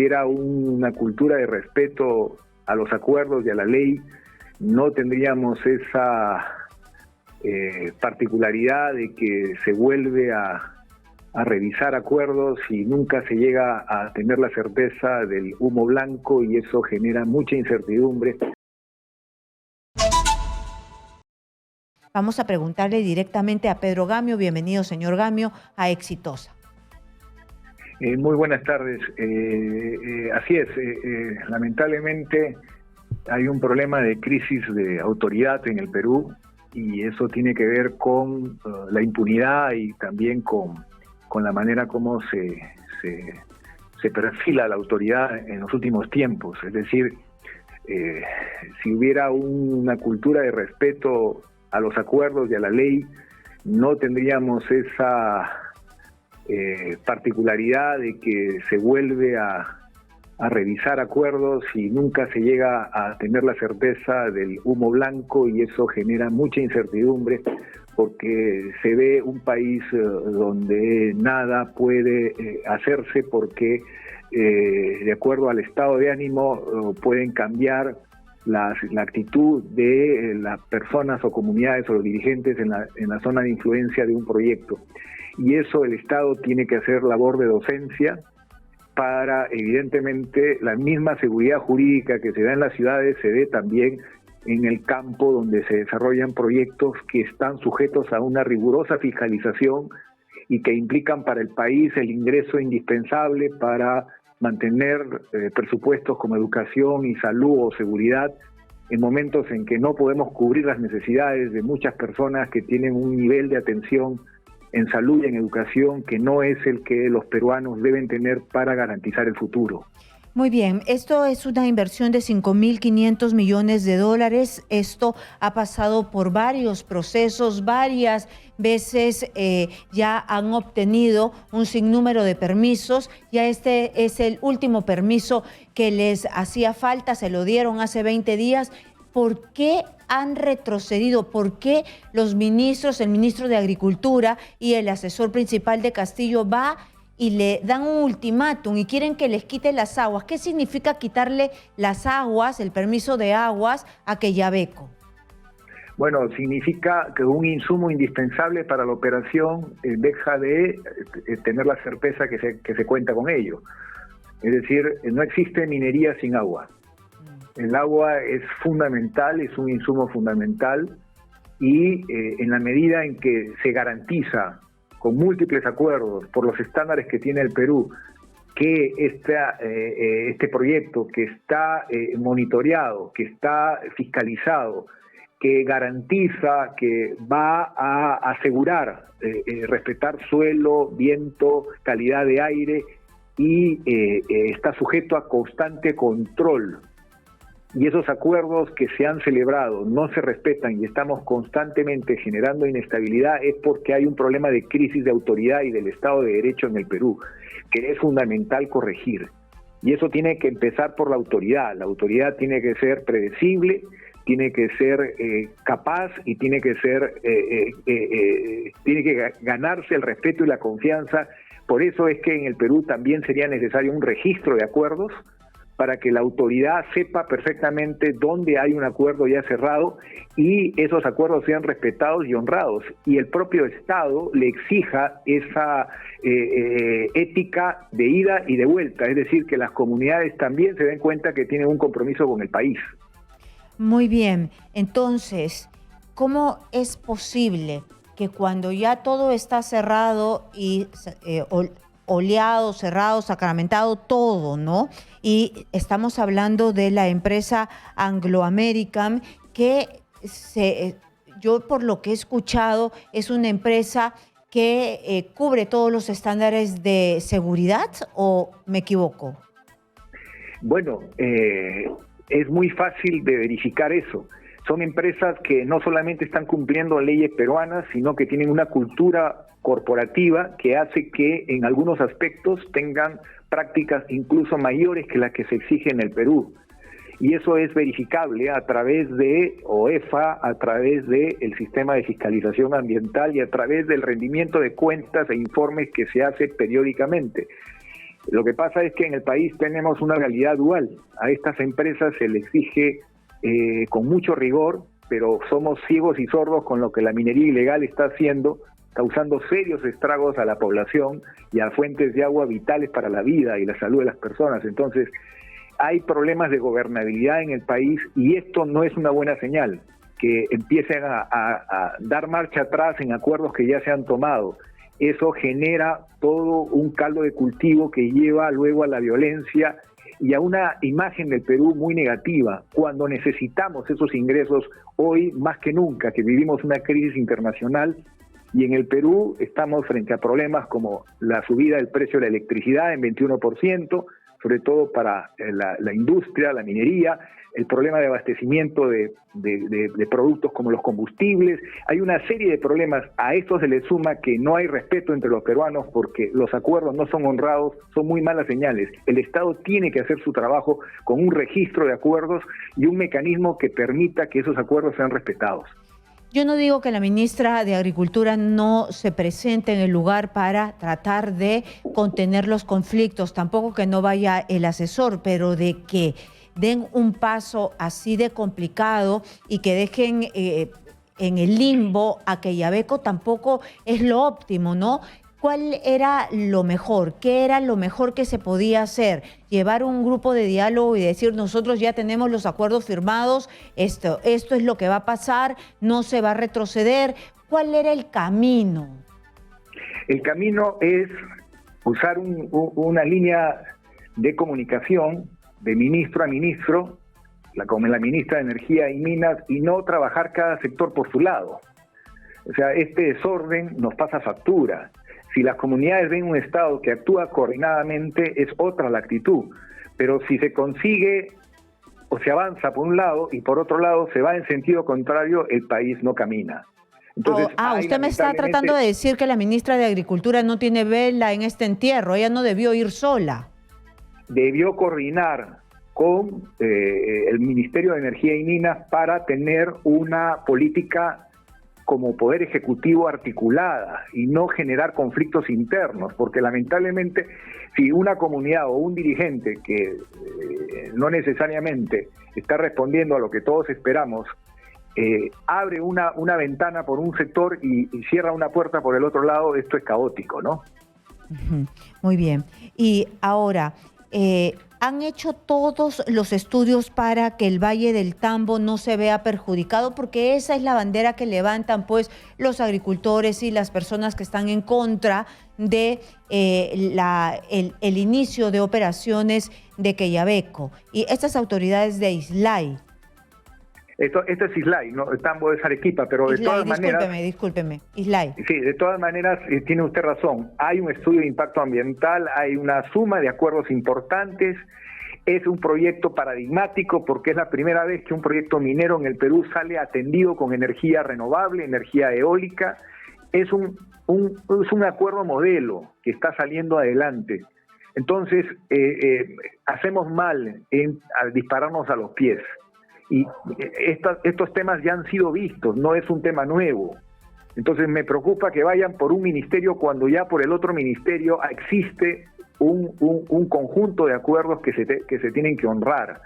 hubiera una cultura de respeto a los acuerdos y a la ley, no tendríamos esa particularidad de que se vuelve a revisar acuerdos y nunca se llega a tener la certeza del humo blanco, y eso genera mucha incertidumbre. Vamos a preguntarle directamente a Pedro Gamio. Bienvenido, señor Gamio, a Exitosa. Muy buenas tardes. Así es, lamentablemente hay un problema de crisis de autoridad en el Perú, y eso tiene que ver con la impunidad y también con la manera como se perfila la autoridad en los últimos tiempos. Es decir, si hubiera una cultura de respeto a los acuerdos y a la ley, no tendríamos esa particularidad de que se vuelve a revisar acuerdos y nunca se llega a tener la certeza del humo blanco, y eso genera mucha incertidumbre, porque se ve un país donde nada puede hacerse, porque de acuerdo al estado de ánimo pueden cambiar la actitud de las personas o comunidades o los dirigentes en la zona de influencia de un proyecto. Y eso el Estado tiene que hacer labor de docencia para, evidentemente, la misma seguridad jurídica que se da en las ciudades se dé también en el campo donde se desarrollan proyectos que están sujetos a una rigurosa fiscalización y que implican para el país el ingreso indispensable para mantener presupuestos como educación y salud o seguridad en momentos en que no podemos cubrir las necesidades de muchas personas que tienen un nivel de atención en salud y en educación que no es el que los peruanos deben tener para garantizar el futuro. Muy bien, esto es una inversión de 5.500 millones de dólares. Esto ha pasado por varios procesos, varias veces ya han obtenido un sinnúmero de permisos. Ya este es el último permiso que les hacía falta, se lo dieron hace 20 días. ¿Por qué han retrocedido? ¿Por qué los ministros, el ministro de Agricultura y el asesor principal de Castillo va y le dan un ultimátum y quieren que les quite las aguas? ¿Qué significa quitarle las aguas, el permiso de aguas a Quellaveco? Bueno, significa que un insumo indispensable para la operación deja de tener la certeza que se cuenta con ello. Es decir, no existe minería sin agua. El agua es fundamental, es un insumo fundamental, y en la medida en que se garantiza con múltiples acuerdos por los estándares que tiene el Perú que este proyecto, que está monitoreado, que está fiscalizado, que garantiza, que va a asegurar respetar suelo, viento, calidad de aire, y está sujeto a constante control, y esos acuerdos que se han celebrado no se respetan y estamos constantemente generando inestabilidad, es porque hay un problema de crisis de autoridad y del Estado de Derecho en el Perú, que es fundamental corregir. Y eso tiene que empezar por la autoridad. La autoridad tiene que ser predecible, tiene que ser capaz y tiene que ganarse el respeto y la confianza. Por eso es que en el Perú también sería necesario un registro de acuerdos, para que la autoridad sepa perfectamente dónde hay un acuerdo ya cerrado y esos acuerdos sean respetados y honrados, y el propio Estado le exija esa ética de ida y de vuelta, es decir, que las comunidades también se den cuenta que tienen un compromiso con el país. Muy bien, entonces, ¿cómo es posible que cuando ya todo está cerrado y oleado, cerrado, sacramentado, todo, ¿no? Y estamos hablando de la empresa Anglo American, que yo por lo que he escuchado es una empresa que cubre todos los estándares de seguridad, ¿o me equivoco? Bueno, es muy fácil de verificar eso. Son empresas que no solamente están cumpliendo leyes peruanas, sino que tienen una cultura corporativa que hace que en algunos aspectos tengan prácticas incluso mayores que las que se exigen en el Perú. Y eso es verificable a través de OEFA, a través del sistema de fiscalización ambiental y a través del rendimiento de cuentas e informes que se hace periódicamente. Lo que pasa es que en el país tenemos una realidad dual. A estas empresas se les exige con mucho rigor, pero somos ciegos y sordos con lo que la minería ilegal está haciendo, causando serios estragos a la población y a fuentes de agua vitales para la vida y la salud de las personas. Entonces, hay problemas de gobernabilidad en el país y esto no es una buena señal, que empiecen a dar marcha atrás en acuerdos que ya se han tomado. Eso genera todo un caldo de cultivo que lleva luego a la violencia y a una imagen del Perú muy negativa, cuando necesitamos esos ingresos hoy más que nunca, que vivimos una crisis internacional y en el Perú estamos frente a problemas como la subida del precio de la electricidad en 21%, sobre todo para la industria, la minería, el problema de abastecimiento de productos como los combustibles. Hay una serie de problemas. A esto se le suma que no hay respeto entre los peruanos porque los acuerdos no son honrados, son muy malas señales. El Estado tiene que hacer su trabajo con un registro de acuerdos y un mecanismo que permita que esos acuerdos sean respetados. Yo no digo que la ministra de Agricultura no se presente en el lugar para tratar de contener los conflictos, tampoco que no vaya el asesor, pero de que den un paso así de complicado y que dejen en el limbo a Quellaveco tampoco es lo óptimo, ¿no? ¿Cuál era lo mejor? ¿Qué era lo mejor que se podía hacer? Llevar un grupo de diálogo y decir, nosotros ya tenemos los acuerdos firmados, esto es lo que va a pasar, no se va a retroceder. ¿Cuál era el camino? El camino es usar una línea de comunicación de ministro a ministro, como la ministra de Energía y Minas, y no trabajar cada sector por su lado. O sea, este desorden nos pasa factura. Si las comunidades ven un Estado que actúa coordinadamente, es otra la actitud. Pero si se consigue o se avanza por un lado y por otro lado se va en sentido contrario, el país no camina. Entonces, usted me está tratando de decir que la ministra de Agricultura no tiene vela en este entierro, ella no debió ir sola. Debió coordinar con el Ministerio de Energía y Minas para tener una política como poder ejecutivo articulada y no generar conflictos internos, porque lamentablemente si una comunidad o un dirigente que no necesariamente está respondiendo a lo que todos esperamos, abre una ventana por un sector y cierra una puerta por el otro lado, esto es caótico, ¿no? Muy bien. Y ahora, ¿han hecho todos los estudios para que el Valle del Tambo no se vea perjudicado? Porque esa es la bandera que levantan pues los agricultores y las personas que están en contra de el inicio de operaciones de Quellaveco. Y estas autoridades de Islay. Esto es Islay, ¿no? El Tambo es Arequipa, pero Islay, de todas maneras... Discúlpeme, Islay. Sí, de todas maneras tiene usted razón. Hay un estudio de impacto ambiental, hay una suma de acuerdos importantes, es un proyecto paradigmático porque es la primera vez que un proyecto minero en el Perú sale atendido con energía renovable, energía eólica. Es un acuerdo modelo que está saliendo adelante. Entonces, hacemos mal en dispararnos a los pies. Y estos temas ya han sido vistos, no es un tema nuevo. Entonces me preocupa que vayan por un ministerio cuando ya por el otro ministerio existe un conjunto de acuerdos que se tienen que honrar.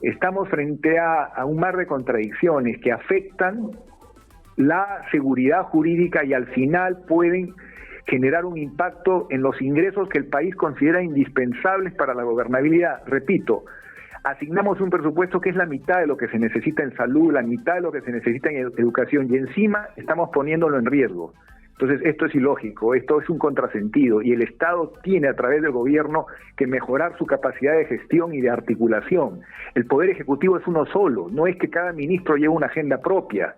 Estamos frente a un mar de contradicciones que afectan la seguridad jurídica y al final pueden generar un impacto en los ingresos que el país considera indispensables para la gobernabilidad. Repito, asignamos un presupuesto que es la mitad de lo que se necesita en salud, la mitad de lo que se necesita en educación y encima estamos poniéndolo en riesgo. Entonces esto es ilógico, esto es un contrasentido y el Estado tiene a través del gobierno que mejorar su capacidad de gestión y de articulación. El Poder Ejecutivo es uno solo, no es que cada ministro lleve una agenda propia.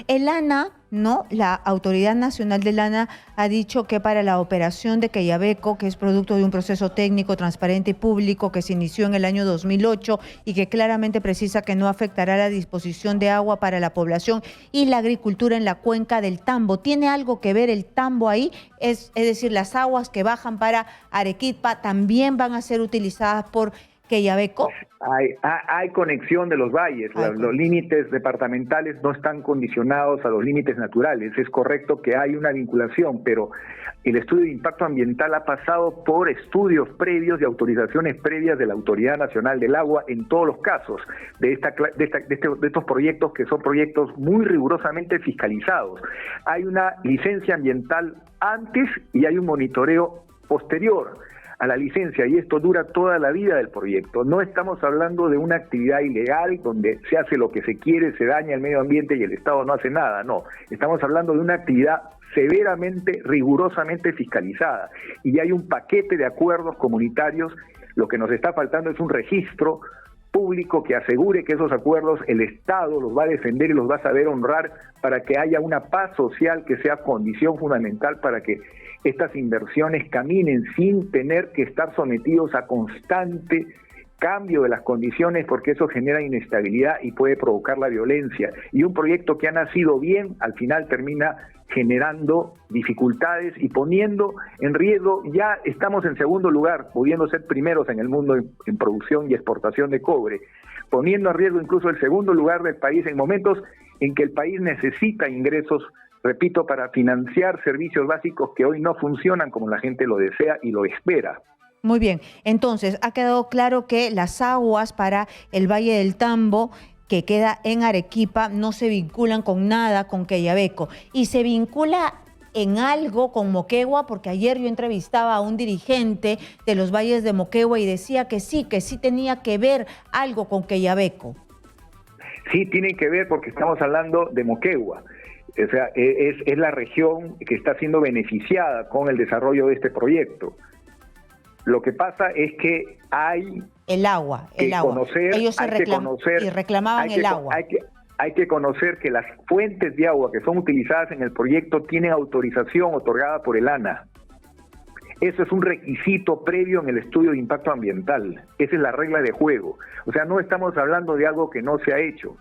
El ANA, ¿no? La Autoridad Nacional del ANA ha dicho que para la operación de Quellaveco, que es producto de un proceso técnico, transparente y público que se inició en el año 2008 y que claramente precisa que no afectará la disposición de agua para la población y la agricultura en la cuenca del Tambo. ¿Tiene algo que ver el Tambo ahí? Es decir, las aguas que bajan para Arequipa también van a ser utilizadas por Quellaveco? Hay conexión de los valles. Los límites departamentales no están condicionados a los límites naturales. Es correcto que hay una vinculación, pero el estudio de impacto ambiental ha pasado por estudios previos y autorizaciones previas de la Autoridad Nacional del Agua en todos los casos de estos proyectos, que son proyectos muy rigurosamente fiscalizados. Hay una licencia ambiental antes y hay un monitoreo posterior a la licencia, y esto dura toda la vida del proyecto. No estamos hablando de una actividad ilegal donde se hace lo que se quiere, se daña el medio ambiente y el Estado no hace nada. No, estamos hablando de una actividad severamente, rigurosamente fiscalizada, y hay un paquete de acuerdos comunitarios. Lo que nos está faltando es un registro público que asegure que esos acuerdos el Estado los va a defender y los va a saber honrar, para que haya una paz social que sea condición fundamental para que estas inversiones caminen sin tener que estar sometidos a constante cambio de las condiciones, porque eso genera inestabilidad y puede provocar la violencia. Y un proyecto que ha nacido bien, al final termina generando dificultades y poniendo en riesgo. Ya estamos en segundo lugar, pudiendo ser primeros en el mundo en producción y exportación de cobre, poniendo a riesgo incluso el segundo lugar del país en momentos en que el país necesita ingresos, repito, para financiar servicios básicos que hoy no funcionan como la gente lo desea y lo espera. Muy bien, entonces ha quedado claro que las aguas para el Valle del Tambo, que queda en Arequipa, no se vinculan con nada con Quellaveco, y se vincula en algo con Moquegua, porque ayer yo entrevistaba a un dirigente de los valles de Moquegua y decía que sí tenía que ver algo con Quellaveco. Sí, tiene que ver, porque estamos hablando de Moquegua. O sea, es la región que está siendo beneficiada con el desarrollo de este proyecto. Lo que pasa es que hay el agua. Ellos reclamaban el agua. Hay que conocer que las fuentes de agua que son utilizadas en el proyecto tienen autorización otorgada por el ANA. Eso es un requisito previo en el estudio de impacto ambiental. Esa es la regla de juego. O sea, no estamos hablando de algo que no se ha hecho.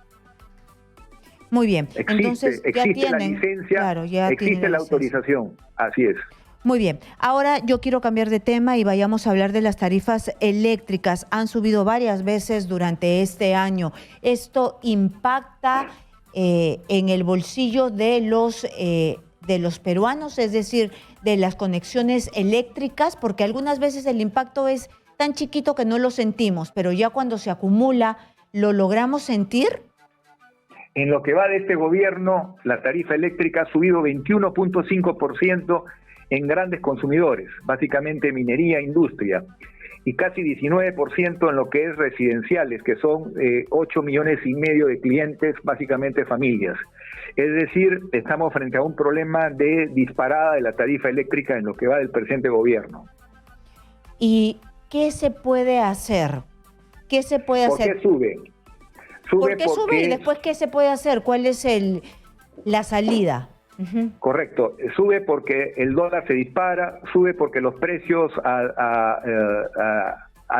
Muy bien. Entonces, existe la licencia, claro, existe la autorización. Así es. Muy bien. Ahora yo quiero cambiar de tema y vayamos a hablar de las tarifas eléctricas. Han subido varias veces durante este año. ¿Esto impacta en el bolsillo de los peruanos, es decir, de las conexiones eléctricas? Porque algunas veces el impacto es tan chiquito que no lo sentimos, pero ya cuando se acumula, ¿lo logramos sentir? En lo que va de este gobierno, la tarifa eléctrica ha subido 21.5% en grandes consumidores, básicamente minería e industria, y casi 19% en lo que es residenciales, que son 8,5 millones de clientes, básicamente familias. Es decir, estamos frente a un problema de disparada de la tarifa eléctrica en lo que va del presente gobierno. ¿Y qué se puede hacer? ¿Qué se puede hacer? ¿Por qué sube? ¿Por qué sube y después qué se puede hacer? ¿Cuál es la salida? Correcto, sube porque el dólar se dispara, sube porque los precios al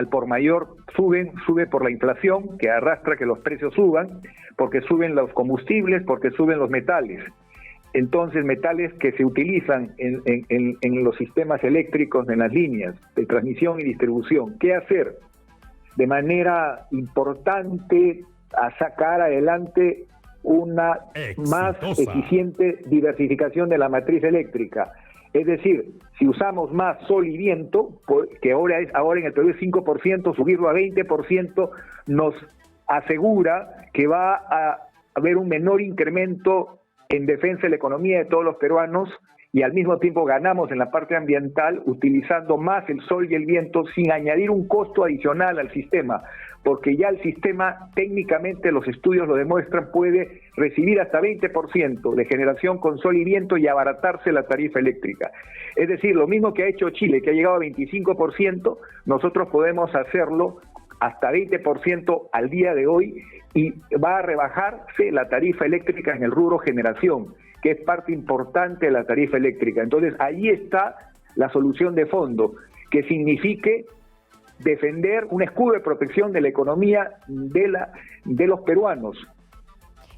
por mayor sube por la inflación que arrastra que los precios suban, porque suben los combustibles, porque suben los metales. Entonces, metales que se utilizan en los sistemas eléctricos, en las líneas de transmisión y distribución. ¿Qué hacer? De manera importante, a sacar adelante una más eficiente diversificación de la matriz eléctrica. Es decir, si usamos más sol y viento, que ahora en el Perú es 5%, subirlo a 20% nos asegura que va a haber un menor incremento en defensa de la economía de todos los peruanos, y al mismo tiempo ganamos en la parte ambiental utilizando más el sol y el viento sin añadir un costo adicional al sistema, porque ya el sistema, técnicamente los estudios lo demuestran, puede recibir hasta 20% de generación con sol y viento y abaratarse la tarifa eléctrica. Es decir, lo mismo que ha hecho Chile, que ha llegado a 25%, nosotros podemos hacerlo hasta 20% al día de hoy, y va a rebajarse la tarifa eléctrica en el rubro generación, que es parte importante de la tarifa eléctrica. Entonces, ahí está la solución de fondo, que signifique defender un escudo de protección de la economía de los peruanos.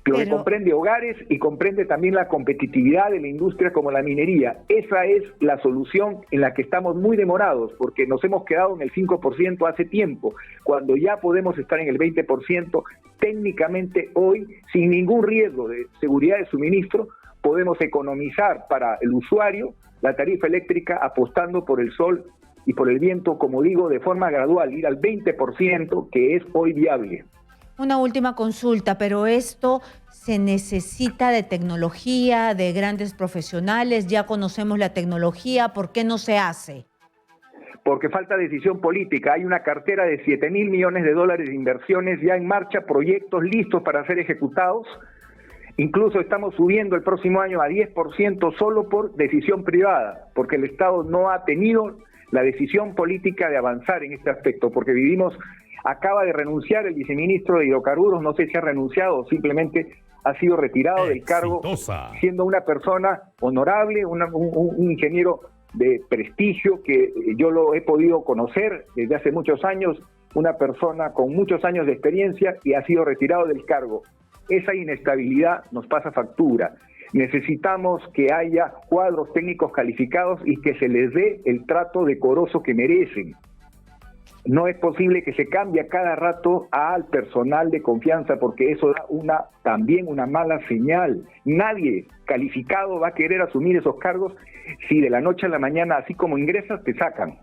Lo que comprende hogares y comprende también la competitividad de la industria como la minería. Esa es la solución en la que estamos muy demorados, porque nos hemos quedado en el 5% hace tiempo, cuando ya podemos estar en el 20%. Técnicamente hoy, sin ningún riesgo de seguridad de suministro, podemos economizar para el usuario la tarifa eléctrica apostando por el sol y por el viento, como digo, de forma gradual, ir al 20%, que es hoy viable. Una última consulta, pero esto se necesita de tecnología, de grandes profesionales, ya conocemos la tecnología, ¿por qué no se hace? Porque falta decisión política. Hay una cartera de 7.000 millones de dólares de inversiones ya en marcha, proyectos listos para ser ejecutados. Incluso estamos subiendo el próximo año a 10% solo por decisión privada, porque el Estado no ha tenido la decisión política de avanzar en este aspecto, porque acaba de renunciar el viceministro de Hidrocarburos, no sé si ha renunciado o simplemente ha sido retirado del cargo, siendo una persona honorable, un ingeniero de prestigio que yo lo he podido conocer desde hace muchos años, una persona con muchos años de experiencia y ha sido retirado del cargo. Esa inestabilidad nos pasa factura. Necesitamos que haya cuadros técnicos calificados y que se les dé el trato decoroso que merecen. No es posible que se cambie a cada rato al personal de confianza, porque eso da también una mala señal. Nadie calificado va a querer asumir esos cargos si de la noche a la mañana, así como ingresas, te sacan.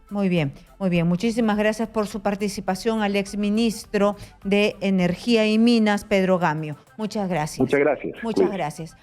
Muy bien, muy bien. Muchísimas gracias por su participación al exministro de Energía y Minas, Pedro Gamio. Muchas gracias. Muchas gracias. Muchas gracias.